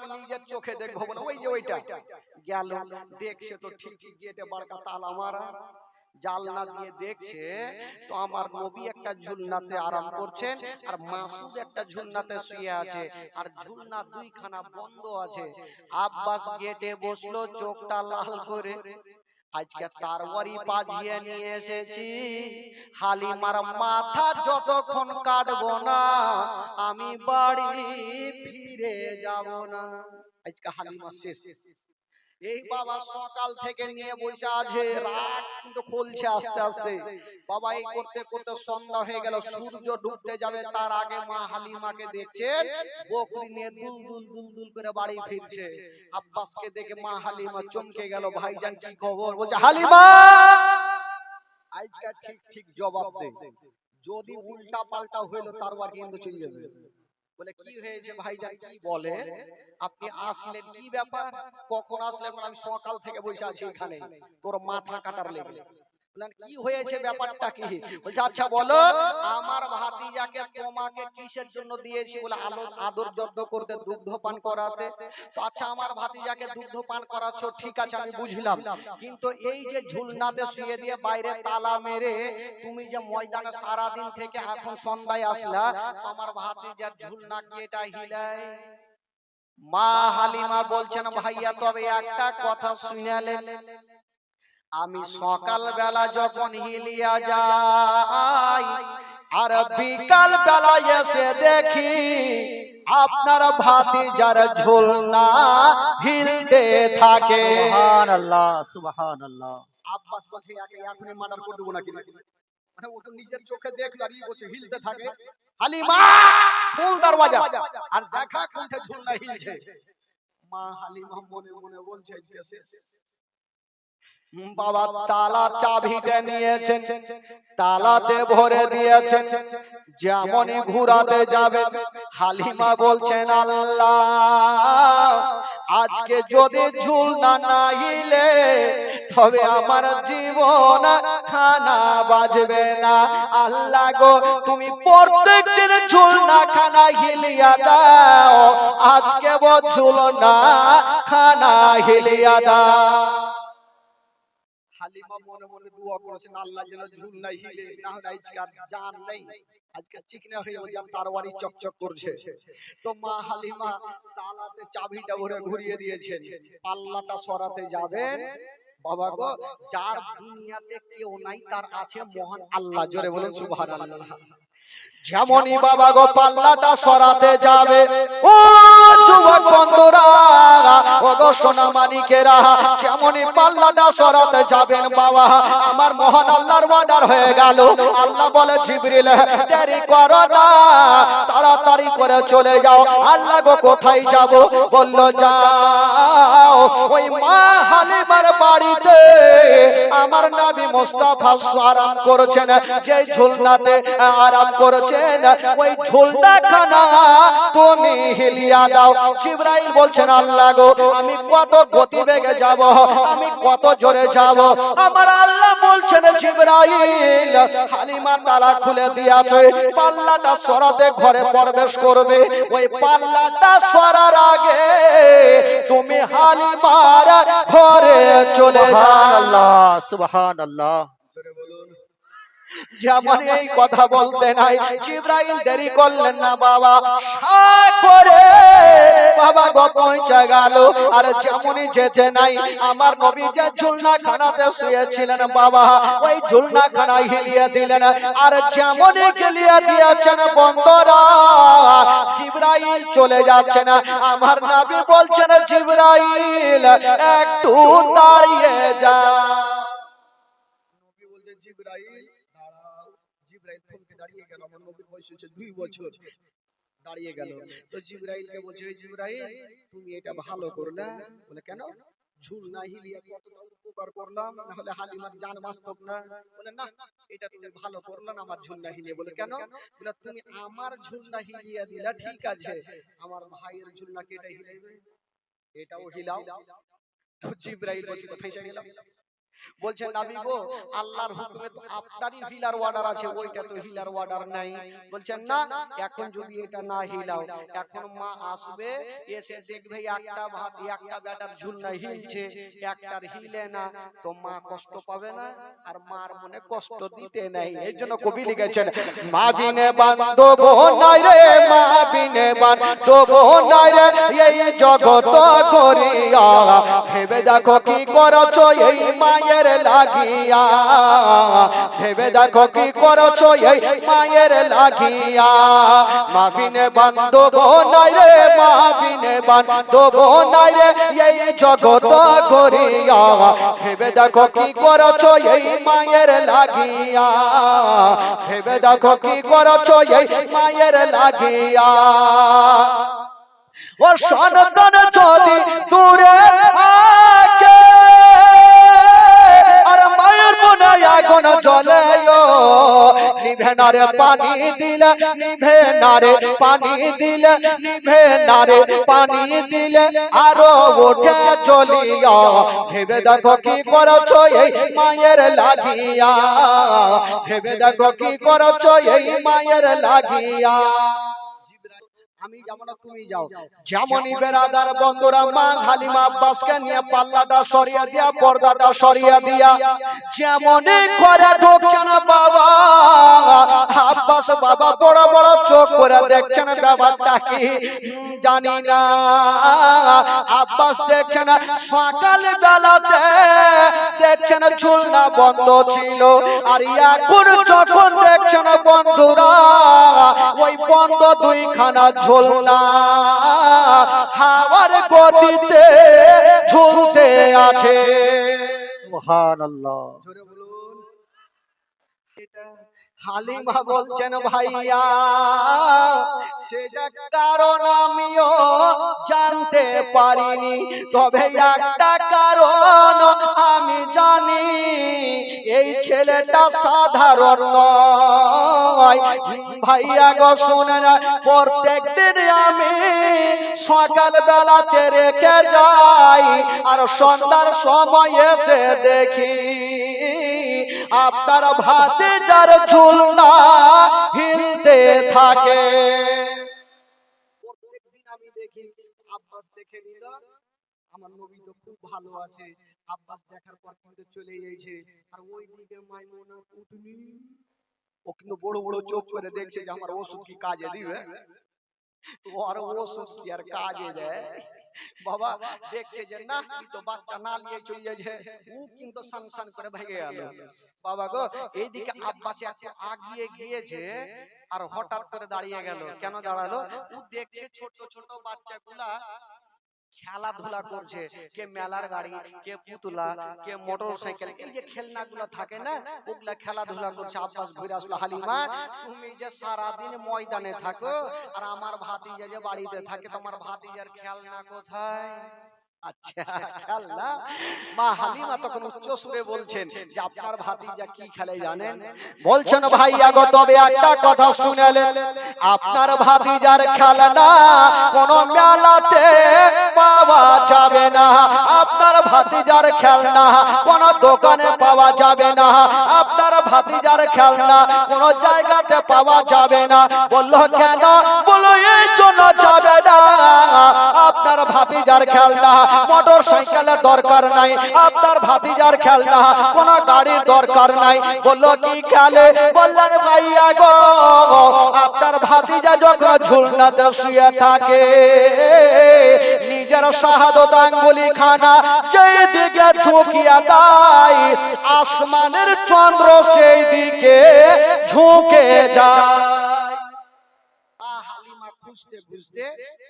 আমি নিজের চোখে দেখবো বলে ওই যে ওইটা গেল, দেখছে তো ঠিকই গেটে বাড়কা তালা মারা, জালনা দিয়ে দেখছে তো আমার নবী একটা ঝুলনাতে আরাম করছেন আর মাসুদ একটা ঝুলনাতে শুয়ে আছে, আর ঝুলনা দুইখানা বন্ধ আছে। আব্বাস গেটে বসলো, চোখটা লাল করে, আজকে তারওয়ারি বাজিয়ে নিয়ে এসেছি, হালিমার মাথা যতক্ষণ কাটবো না আমি বাড়ি ফিরে যাব না। আজকে হালিমা শেষ। এই বাবা সকাল থেকে নিয়ে বসে আছে, রাত কিন্তু খুলছে আস্তে আস্তে। বাবা এই করতে করতে সন্ধ্যা হয়ে গেল, সূর্য ডুবতে যাবে তার আগে মা হালিমাকে দেখছেন বকরি নিয়ে দুল দুল দুল দুল করে বাড়ি ফিরছে। আব্বাসকে দেখে মা হালিমা চমকে গেল, ভাইজান কি খবর? বলছে হালিমা আজকে ঠিক ঠিক জবাব দে, যদি উল্টা পাল্টা হইলো তারপর কিন্তু চলে যাবে। বলে কি হয়েছে ভাইজান কি বলে, আপনি আসলেন কি ব্যাপার, কখন আসলেন? আমি সকাল থেকে বসে আছি এখানে, তোর মাথা কাটার লেগে। বলেন কি হয়েছে, ব্যাপারটা কি? বলছে আচ্ছা বলো, আমার ভাতিজাকে তোমাকে কিসের জন্য দিয়েছি? বলে আদর যত্ন করতে, দুগ্ধ পান করাতে। তো আচ্ছা আমার ভাতিজাকে দুগ্ধ পান করাচ্ছ, ঠিক আছে আমি বুঝলাম, কিন্তু এই যে ঝুলনাতে শুয়ে দিয়ে বাইরে তালা মেরে তুমি যে ময়দানে সারা দিন থেকে এখন সন্ধ্যায় আসলা, আমার ভাতিজার ঝুলনা কি এটা হিলায়? মা হালিমা বলছেন ভাইয়া তবে একটা কথা শুনালেন, আমি সকাল বেলা যখন হিলিয়া যাই আর বিকাল বেলা এসে দেখি আপনার ভাতিজার ঝুলনা হিলতে থাকে। সুবহানাল্লাহ সুবহানাল্লাহ। আব্বাস বলছে এখনই মার্ডার করে দেবো নাকি, মানে ও তো নিজের চোখে দেখলো আর বলছে হিলতে থাকে। হালিমা ফুল দরওয়াজা আর দেখা কোনটা ঝুলনা হিলছে। মা হালিমা মনে মনে বলছে শেষ। বাবা তালা চাবিটা নিয়েছেন, তালাতে ভরে দিয়েছেন, যেমনই ঘুরাতে যাবে হালিমা বলছেন আল্লাহ আজকে যদি ঝুলনা না হিলে তবে আমার জীবন খানা বাজবে না। আল্লাহ গো তুমি প্রত্যেকদিন ঝুলনা খানা হিলিয়া দাও, আজকে ঝুলনা খানা হিলিয়া দাও। হালিমা মনে মনে দোয়া করেছেন আল্লাহ যেন ঝুলনা হিলে, না হলে আজকে আর জান নেই, আজকে চিকনা হয়ে যাবে, তারওয়ারি চকচক করছে। তো মা হালিমা তালাতে চাবিটা ভরে ঘুরিয়ে দিয়েছেন, পাল্লাটা সরাতে যাবেন, বাবা গো যার দুনিয়াতে কেউ নাই তার আছে মহান আল্লাহ, জোরে বলুন সুবহানাল্লাহ। যেমনই বাবা গো পাল্লাটা সরাতে যাবে, ও যুবক বন্ধুরা, ও গো সোনা মানিকেরা, যেমনই পাল্লাটা সরাতে যাবেন বাবা আমার মহান আল্লাহর অর্ডার হয়ে গেল। আল্লাহ বলে জিবরিল দেরি করো না, তাড়াতাড়ি করে চলে যাও। আল্লাহ গো কোথায় যাব? বলল যাও ওই মা হালিমার বাড়িতে আমার নবী মুস্তাফা আরাম করেছেন, যে ঝুলনাতে আরাম করেছেন ওই ঝুলনা খানা তুমি হিলিয়া দাও। জিবরাইল বলছেন আল্লাহ গো আমি কত গতিবেগে যাব, আমি কত জোরে যাব? আমার আল্লাহ বলছেন জিবরাইল হালিমা তালা খুলে দিয়েছে, পাল্লাটা সরাতে ঘরে প্রবেশ করবে, ওই পাল্লাটা সরার আগে তুমি হালিমার ঘরে চলে যাও। সুবহানাল্লাহ সুবহানাল্লাহ। যেমন এই কথা বলতে নাই জিবরাইল দেরি করলেন না বাবা, সাকরে বাবা গো পৌঁছে গেল। আর যেমনই যেতে নাই আমার নবী যে ঝুলনা খানাতে শুয়েছিলেন বাবা ওই ঝুলনা খানা হিলিয়ে দিলেন, আর যেমনই হিলিয়ে দিয়েছেন বন্ধুরা জিবরাইল চলে যাচ্ছেন। আমার নবী বলছেন জিবরাইল একটু দাঁড়িয়ে যা। নবী বলছে জিবরাইল দাঁড়াও। জিবরাইল থমকে দাঁড়িয়ে গেল, আমার নবীর বয়স হচ্ছে 2 বছর, দাঁড়িয়ে গেল। তো জিবরাইলকে বলছে জিবরাইল তুমি এটা ভালো করলে। বলে কেন? ঝুলনা হিলিয়ে কতটা উপকার করলাম, না হলে হালিমার জান বাঁচত না। বলে না এটা তুমি ভালো করলে না আমার ঝুলনা হিলিয়ে। বলে কেন? বলে তুমি আমার ঝুলনা হিলিয়ে দিলা ঠিক আছে, আমার ভাইয়ের ঝুলনা কেটে হিলাইবে, এটাও হিলাও। তো জিবরাইল বলছে কোথায় গেলাম, বলছে নবী গো, আল্লাহর হুকুমে তো আপনারই হিলার অর্ডার আছে, ওইটা তো হিলার অর্ডার নাই। বলছেন না, এখন যদি এটা না হিলাও, এখন মা আসবে, এসে দেখবে একটা ভাত একটা ব্যাটার ঝুলনা হিলছে, একটার হিলে না, তো মা কষ্ট পাবে না? আর মার মনে কষ্ট দিতে নাই। এই জন্য কবি লিখেছেন, মা বিনে বান্ধব নাই রে, মা বিনে বান্ধব নাই রে, এই জগৎ করিয়া, ভেবে দেখো কি করছো এই মায়ের লাগিয়া, ভেবে দেখো কি করছো এই মায়ের লাগিয়া। মা বিনে বান্ধব নাই রে, মা বিনে বান্ধব নাই রে, এই জগৎ করিয়া, ভেবে দেখো কি করছো এই মায়ের লাগিয়া, ভেবে দেখো কি করছো এই মায়ের লাগিয়া। ও সন্তান যদি দূরে থাকে, আর মায়ের মনে আগুন জ্বলে, নিভে না রে পানি দিলে, নিভে না রে পানি দিলে, নিভে না রে পানি দিলে, আরো ওঠে জ্বলিয়া, ভেবে দেখো কি করছো এই মায়ের লাগিয়া, ভেবে দেখো কি করছো এই মায়ের লাগিয়া। আমি যাব না, তুমি যাও। যেমনই বেরাদার বন্ধুরা মা হালিমা আব্বাসকে নিয়ে পাল্লাটা সরিয়ে দিয়া, পর্দাটা সরিয়ে দিয়া, যেমনই করে ঢুকছেন বাবা আব্বাস, বাবা বড় বড় চোখ করে দেখছেন ব্যাপারটা কি জানি না। আব্বাস দেখছেন সকাল বেলাতে দেখছেন ঝুলনা বন্ধ ছিল, আর এখন যখন দেখছেন বন্ধুরা ওই বন্ধ দুইখানা ঝুলনা হাওয়ার গতিতে ঝুলতে আছে। সুবহানাল্লাহ। জোরে বলুন। এটা হালিমা বলছেন ভাইয়া, সেটা কারণ আমিও জানতে পারিনি, তবে একটা কারণ আমি জানি, এই ছেলেটা সাধারণ নয়। ভাইয়া গো শোনেন, প্রত্যেক দিন আমি সকাল বেলাতে রেখে যাই, আর সন্ধ্যার সময় এসে দেখি আপনার ভাতিজার ঝুলনা হিলতে থাকে। প্রত্যেকদিন আমি দেখি, আব্বাস দেখে নিল, আমার নবী তো খুব ভালো আছে, আব্বাস দেখার পর কিন্তু চলে গেছে। আর ওই দিকে মাইমুনা উঠনি, ও কিন্তু বড় বড় চোখ করে দেখছে যে আমার ওষুধ কি কাজে দিবে, আর ওষুধ কি আর কাজে দেয়। বাবা দেখছে যে না, কি তো বাচ্চা না নিয়ে চলে যাচ্ছে, ও কিন্তু সান করে ভেঙে গেল। বাবা গো, এইদিকে আব্বাস একটু আগিয়ে গিয়েছে, আর হঠাৎ করে দাঁড়িয়ে গেল। কেন দাঁড়ালো? ও দেখছে ছোট ছোট বাচ্চাগুলা খেলাধুলা করছে, কে মেলার গাড়ি, কে পুতুলা, কে মোটর সাইকেল, এই যে খেলনাগুলো থাকে না, ওগুলা খেলাধুলা করছে। আব্বাস ঘুরে আসলো, হালিমা তুমি যে সারাদিন ময়দানে থাকো, আর আমার ভাতিজা যে বাড়িতে থাকে, তোমার ভাতিজার খেলনা কোথায়? আচ্ছা খেলনা। মা হালিমা তখন উচ্চ সুরে বলছেন যে আপনার ভাতিজা কি খেলে জানেন? বলছেন ভাইয়া গো, তবে একটা কথা শুনেলেন, আপনার ভাতিজার খেলনা কোন মেলাতে পাওয়া যাবে না, আপনার ভাতিজার খেলনা কোন দোকানে পাওয়া যাবে না, আপনার ভাতিজার খেলনা কোন জায়গাতে পাওয়া যাবে না। বললো কেন? বলো এই জন্য যাবে না, আপনার ভাতিজার খেলনা মোটর সাইকেলের দরকার নাই, আপনার ভাতিজার খেলনা কোন গাড়ির দরকার নাই। বললো কি খেলে? বললেন ভাইয়া গো, আপনার ভাতিজা যখন ঝুলনাতে শুয়ে থাকে, নিজের শাহাদত আঙ্গুলি খানা যেই দিকে ঝুঁকিয়ে দেয়, আসমানের চন্দ্র সেই দিকে ঝুঁকে যায়। হালিমা খুঁজতে খুঁজতে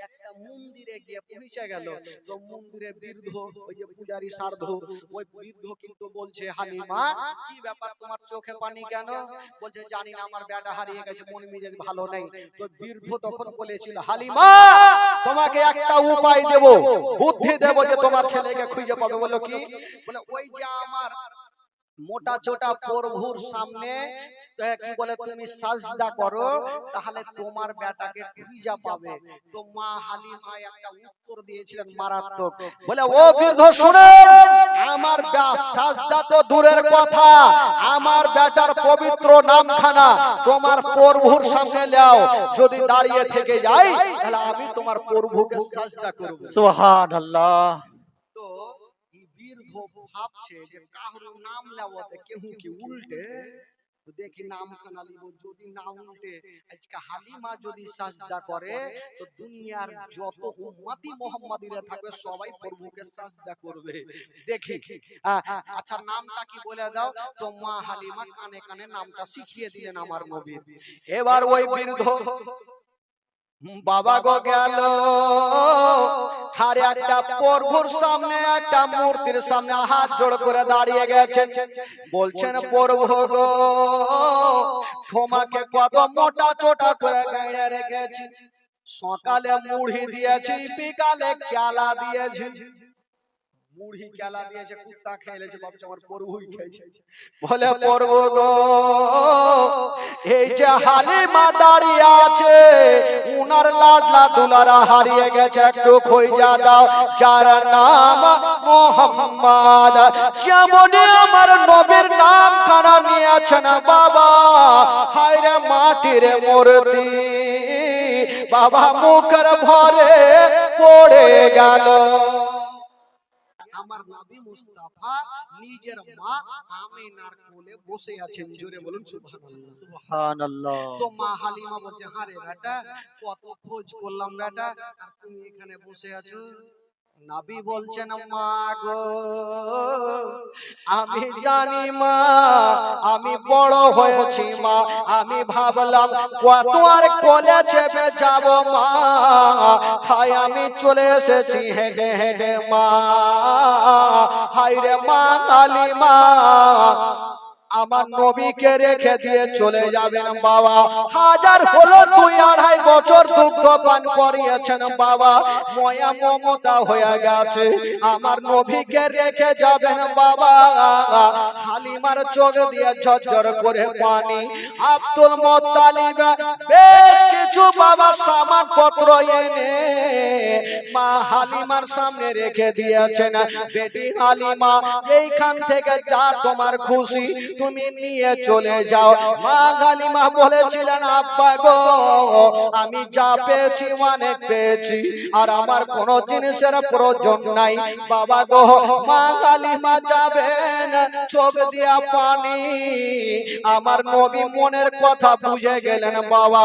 একটা মন্দিরে গিয়ে পৌঁছে গেল। তো মন্দিরে বৃদ্ধ, ওই যে পূজারি সাধু, ওই বৃদ্ধ কিন্তু বলছে, হালিমা কি ব্যাপার, তোমার চোখে পানি কেন? বলছে জানি না, আমার বেটা হারিয়ে গেছে, মন মেজাজ ভালো নেই। তো বৃদ্ধ তখন বলেছিল, হালিমা তোমাকে একটা উপায় দেব, বুদ্ধি দেব, যে তোমার ছেলেকে খুঁজে পাবে। বললো কি? বলে ওই যে আমার মোটা চোটা প্রভুর সামনে কি বলে তুমি সাজদা করো, তাহলে তোমার বেটাকে খুঁজে পাবে। তো মা হালিমা একটা উত্তর দিয়েছিলেন মারাত্মক, বলে ও বৃদ্ধ শুনেন, আমার সাজদা তো দূরের কথা, আমার বেটার পবিত্র নামখানা তোমার প্রভুর সামনে লাও, যদি দাঁড়িয়ে থেকে যাই তাহলে আমি তোমার প্রভুকে সাজদা করব। সুবহানাল্লাহ। তো বৃদ্ধ ভাবছে যে কারো নাম লেওয়াতে কেউ কি উল্টে, তো দেখি নাম খানা লিব, যদি না উল্টে আজকে হালিমা যদি সাজদা করে তো দুনিয়ার যত উম্মতি মুহাম্মাদিরা থাকবে সবাই প্রভুকে সাজদা করবে। দেখি আচ্ছা নামটা কি বলে দাও। তো মা হালিমা কানে কানে নামটা শিখিয়ে দিলেন আমার নবী। এবার ওই বৃদ্ধ বাবা গো গেল আর একটা প্রভুর সামনে, একটা মূর্তির সামনে হাত জোড় করে দাঁড়িয়ে গেছেন, বলছেন প্রভু গো তোমাকে কত মোটা চোটা করে গাইড়ে রেখেছি, সকালে মুড়ি দিয়েছি, বিকালে কেলা দিয়েছি। মুড়ি কেলা দিয়েছে, কুত্তা খেয়েছে, বাচ্চা আমার প্রভুই খেয়েছে। বলে প্রভু গো এই যে হালিমা দাঁড়িয়ে আছে উনার লাডলা দুলারা হারিয়ে গেছে, একটু খোঁজা দাও, যার নাম মোহাম্মদ। যেমনই আমার নবীর নাম খানা নিয়েছেন বাবা, হায়রে মাটির মূর্তি বাবা মুখের ভরে পড়ে গেল। আমার নবী মুস্তাফা নিজের মা আমিনার কোলে বসে আছেন, জোরে বলুন সুবহানাল্লাহ। সুবহানাল্লাহ। তো মা হালিমা বলছে আরে বেটা কত খোঁজ করলাম বেটা, আর তুমি এখানে বসে আছো। নবী বলছেন মা গো আমি জানি মা, আমি বড় হয়েছি মা, আমি ভাবলাম কত আর কোলে চেপে যাব মা, তাই আমি চলে এসেছি হেঁটে হেঁটে মা। হায়রে মা কালিমা আমার নবীকে রেখে দিয়ে চলে যাবেন বাবা। হাজার হলো 2-2.5 বছর দুগ্ধ পান করিয়েছেন বাবা, ময়া মমতা হয়ে গেছে, আমার নবীকে রেখে যাবেন বাবা। হালিমার চোখ দিয়ে ঝরঝর করে পানি। আব্দুল মুত্তালিব বেশ কিছু বাবা সামান পত্র এনে মা হালিমার সামনে রেখে দিয়েছেন, বেটি হালিমা এইখান থেকে যা তোমার খুশি তুমি নিয়ে চলে যাও। মা হালিমা বলেছিলেন আব্বা গো আমি যা পেয়েছি অনেক পেয়েছি, আর আমার কোনো জিনিসের প্রয়োজন নাই বাবা গো। মা হালিমা যাবেন চোখ দিয়া পানি। আমার নবী মনের কথা বুঝে গেলেন বাবা।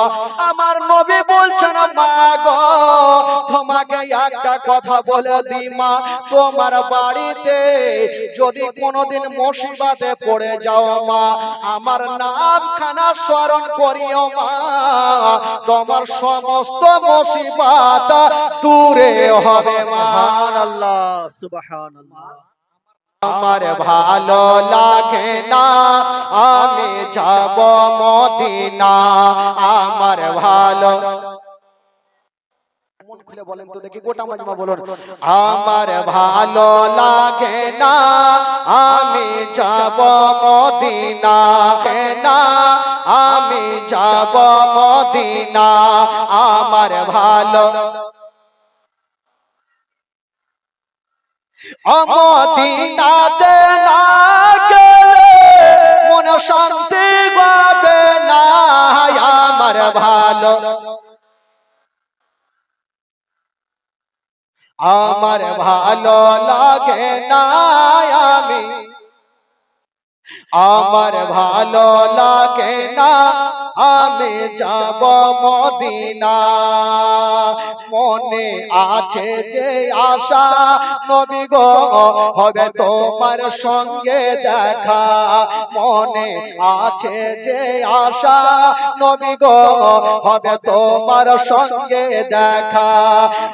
আমার নবী বলছেন মা গো তোমাকে একটা কথা বলে দি মা, তোমার বাড়িতে যদি কোনোদিন মুসিবতে পড়ে যাও মা, আমার নামখানা স্মরণ করিও মা, তোমার সমস্ত মুসিবত দূরে হবে মা। সুবহানাল্লাহ। সুবহানাল্লাহ। আমার ভালো লাগে না আমি যাব মদিনা, আমার ভালো মন খুলে বলেন তো দেখি, গোটা মাজমা বলুন। আমার ভালো লাগে না আমি যাব মদিনা, না আমি যাব মদিনা, আমার ভালো মদিনাতে না গেলে মন শান্তি পাবে না, আমার ভালো আমার ভালো লাগে না আমি, আমার ভালো লাগে না আমি যাব মদিনা। মনে আছে যে আশা নবী গো হবে তোমার সঙ্গে দেখা, মনে আছে যে আশা নবী গো হবে তোমার সঙ্গে দেখা।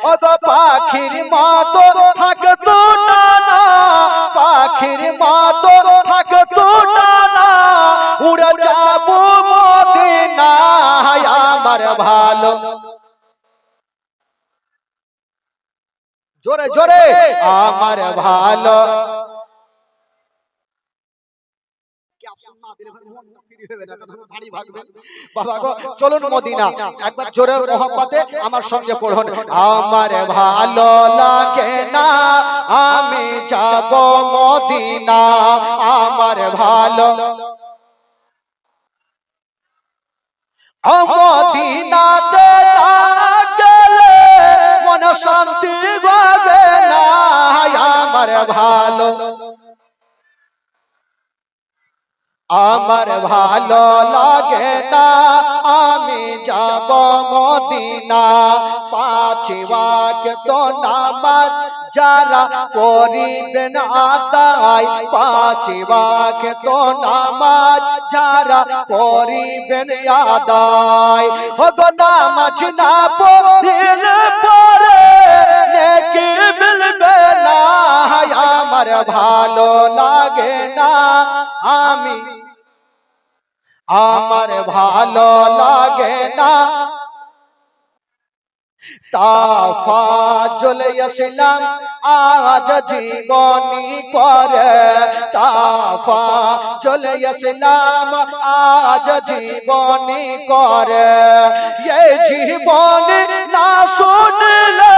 ও গো পাখির মতো থাকতো না, পাখির মতো থাকতো না, উড়ে যাব মদিনা, আমার ভালো জোরে জোরে আমার ভালো ক্যাপসুল না দিলে ভাই মন ফ্রি হবে না, কারণ বাড়ি ভাগবে। বাবা গো চলুন মদিনা, একবার জোরে মোহাব্বতে আমার সঙ্গে পড়ুন। আমার ভালো লাগে না আমি যাব মদিনা, আমার ভালো মদিনাতে না গেলে মন শান্তি পাবে না, আমার ভালো লাগে না আমি যাব মদিনা, পাঁচ ওয়াক্ত নামাজ যারা পড়িবেন আদায়, পাঁচ ওয়াক্ত নামাজ যারা পড়িবেন আদায়, ওগো নামাজ না পড়িলে পরে নেকি মিলবে না, আমার ভালো লাগে না আমার ভালো লাগে না। তাফাজুল ইসলাম আজ জীবনী করে, তাফাজুল ইসলাম আজ জীবনী করে, এই জীবনী না শুনলে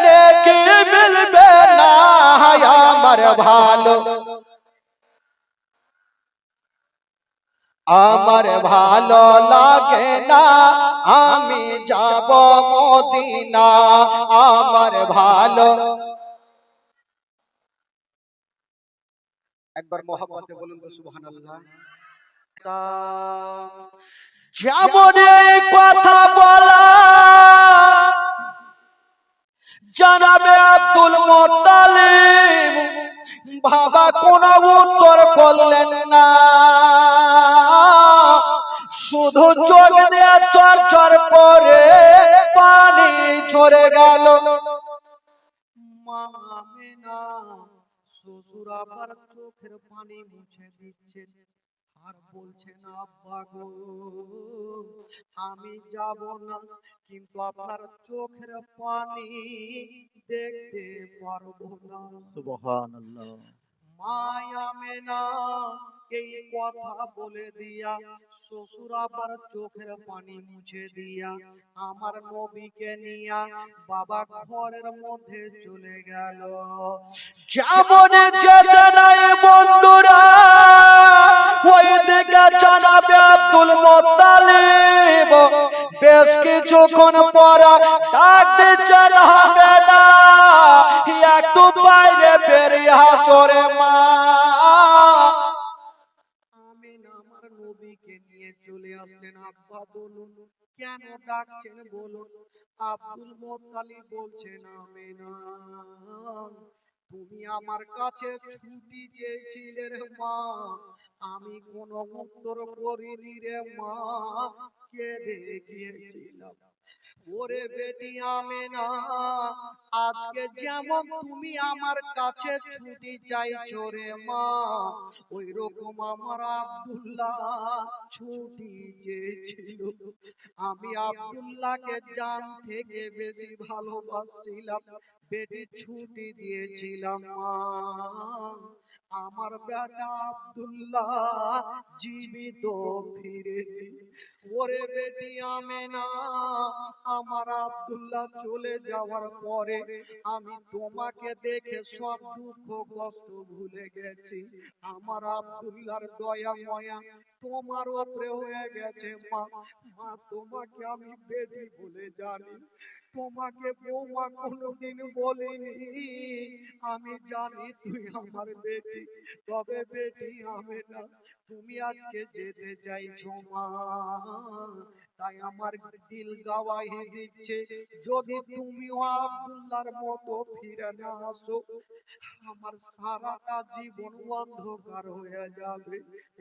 নেকি মিলবে না, আমার ভালো লাগে না আমি যাব মদিনা, আমার ভালো। একবার মহব্বতে বলুন তো সুবহানাল্লাহ। যেমন এই কথা বলা জনাবে আব্দুল মুত্তালিব বাবা কোন উত্তর করলেন না, শুধু চোখ দিয়ে চরচর করে পানি ঝরে গেল। মা আমেনা শ্বশুর আবার চোখের পানি মুছে দিচ্ছে আর বলছেন আব্বা গো আমি যাব না, কিন্তু আপনার চোখের পানি দেখতে পারবো না। সুবহানাল্লাহ। মা আমেনা এই কথা বলে দিয়া শ্বশুর আবার চোখের পানি মুছে দিয়া আমার নবীকে নিয়া বাবা ঘরের মধ্যে চলে গেল। যেমন যেতে নাই বন্ধুরা ওই দিকে জনাবে আব্দুল মুত্তালিব বেশ কিছুক্ষণ পর ডাক দিচ্ছেন হবে না, একটু বাইরে বেরিয়ে আসো রে মা। আমার নবীকে নিয়ে চলে আসলেন। আব্বা বলুন কেন ডাকছেন বলুন। আব্দুল মুত্তালিব বলছেন আমেনা তুমি আমার কাছে ছুটি চেয়েছিলে রে মা, আমি কোন উত্তর করিনি রে মা, কেঁদে গিয়েছিলাম। ওরে বেটি আমেনা আজকে যেমন তুমি আমার কাছে ছুটি চাইছো রে মা, ওই রকম আমার আব্দুল্লাহ ছুটি চেয়েছিল। আমি আব্দুল্লাহকে জান থেকে বেশি ভালোবাসছিলাম, বেটি ছুটি দিয়েছিলাম মা। আমার বেটা আব্দুল্লাহ জীবিত ফিরে। ওরে বেটি আমেনা আমার আব্দুল্লাহ চলে যাওয়ার পরে আমি তোমাকে দেখে সব দুঃখ কষ্ট ভুলে গেছি। আমার আব্দুল্লাহর দয়া ময়া তোমার উপরে হয়ে গেছে মা। মা তোমাকে আমি বেটি বলে জানি, তোমাকে বৌমা কোনোদিন বলিনি। আমি জানি তুই আমার বেটি, তবে বেটি আমেনা তুমি আজকে যেতে চাইছো মা, তাই আমার দিল গাওয়াহি দিচ্ছে যদি তুমিও আব্দুল্লাহর মতো ফিরে না আসো আমার সারাটা জীবন অন্ধকার হয়ে যাবে।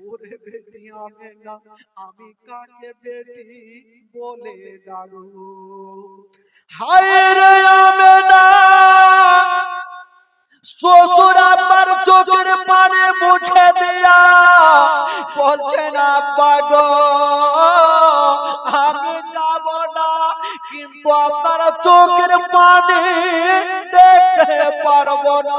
ওরে বেটি আমেনা আমি কাকে বেটি বলে ডাকবো। হায় রে আমেনা শ্বশুর আব্বার চোখের পানি মুছে দিয়া বলছেন আব্বা গো আমি যাব না, কিন্তু আপনার চোখের পানি দেখতে পারবো না।